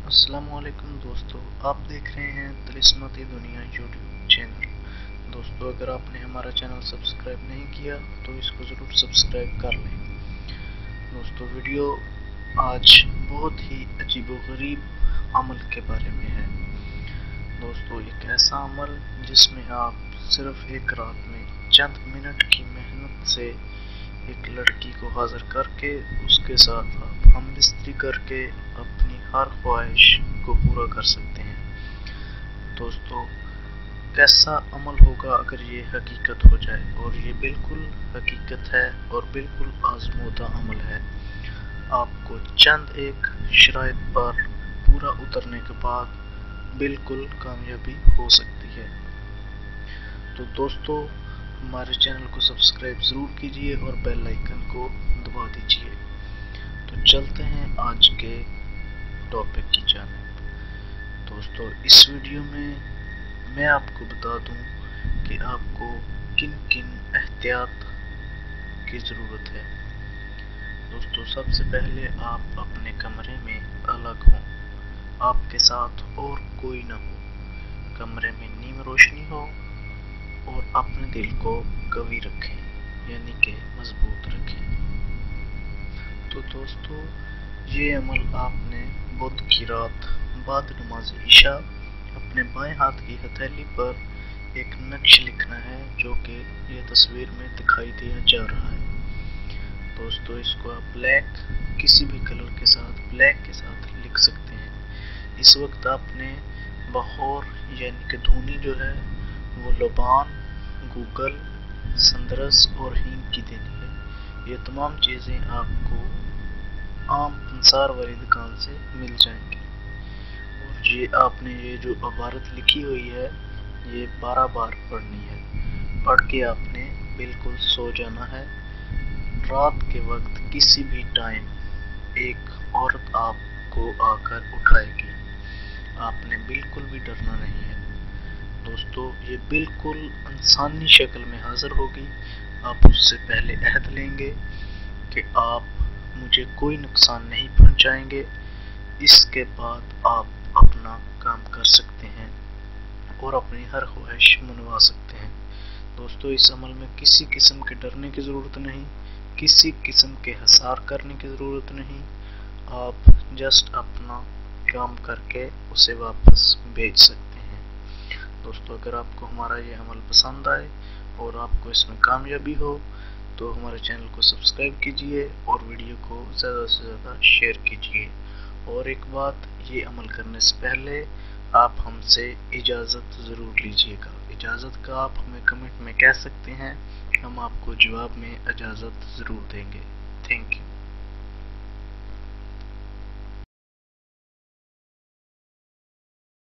अस्सलामुअलैकुम दोस्तों, आप देख रहे हैं तिलिस्माती दुनिया यूट्यूब चैनल। दोस्तों, अगर आपने हमारा चैनल सब्सक्राइब नहीं किया तो इसको ज़रूर सब्सक्राइब कर लें। दोस्तों, वीडियो आज बहुत ही अजीबोगरीब अमल के बारे में है। दोस्तों, एक ऐसा अमल जिसमें आप सिर्फ एक रात में चंद मिनट की मेहनत से एक लड़की को हाजिर करके उसके साथ आप हम बिस्तरी करके अपनी हर ख्वाहिश को पूरा कर सकते हैं। दोस्तों, कैसा अमल होगा अगर ये हकीकत हो जाए, और ये बिल्कुल हकीकत है और बिल्कुल आजमूदा अमल है। आपको चंद एक शराइत पर पूरा उतरने के बाद बिल्कुल कामयाबी हो सकती है। तो दोस्तों, हमारे चैनल को सब्सक्राइब ज़रूर कीजिए और बेल आइकन को दबा दीजिए। तो चलते हैं आज के टॉपिक की जानिब। दोस्तों, इस वीडियो में मैं आपको बता दूं कि आपको किन किन एहतियात की ज़रूरत है। दोस्तों, सबसे पहले आप अपने कमरे में अलग हों, आपके साथ और कोई ना हो, कमरे में नीम रोशनी हो और अपने दिल को कवी रखें, यानी कि मजबूत रखें। तो दोस्तों, ये अमल आपने बुध की रात बाद नमाज इशा अपने बाएं हाथ की हथेली पर एक नक्श लिखना है, जो कि ये तस्वीर में दिखाई दिया जा रहा है। दोस्तों, इसको आप ब्लैक किसी भी कलर के साथ ब्लैक के साथ लिख सकते हैं। इस वक्त आपने बहोर यानी कि धुनी जो है वो लबान, गूगल, संदरस और हींग की देनी है। ये तमाम चीज़ें आपको आम पंसार वाली दुकान से मिल जाएंगी। और ये आपने ये जो इबारत लिखी हुई है ये 12 बार पढ़नी है। पढ़ के आपने बिल्कुल सो जाना है। रात के वक्त किसी भी टाइम एक औरत आपको आकर उठाएगी, आपने बिल्कुल भी डरना नहीं है। दोस्तों, ये बिल्कुल इंसानी शक्ल में हाजिर होगी। आप उससे पहले अहद लेंगे कि आप मुझे कोई नुकसान नहीं पहुंचाएंगे। इसके बाद आप अपना काम कर सकते हैं और अपनी हर ख्वाहिश मनवा सकते हैं। दोस्तों, इस अमल में किसी किस्म के डरने की ज़रूरत नहीं, किसी किस्म के हसार करने की ज़रूरत नहीं। आप जस्ट अपना काम करके उसे वापस भेज सकते हैं। दोस्तों, अगर आपको हमारा ये अमल पसंद आए और आपको इसमें कामयाबी हो तो हमारे चैनल को सब्सक्राइब कीजिए और वीडियो को ज़्यादा से ज़्यादा शेयर कीजिए। और एक बात, ये अमल करने से पहले आप हमसे इजाज़त ज़रूर लीजिएगा। इजाज़त का आप हमें कमेंट में कह सकते हैं, हम आपको जवाब में इजाज़त ज़रूर देंगे। Thank you.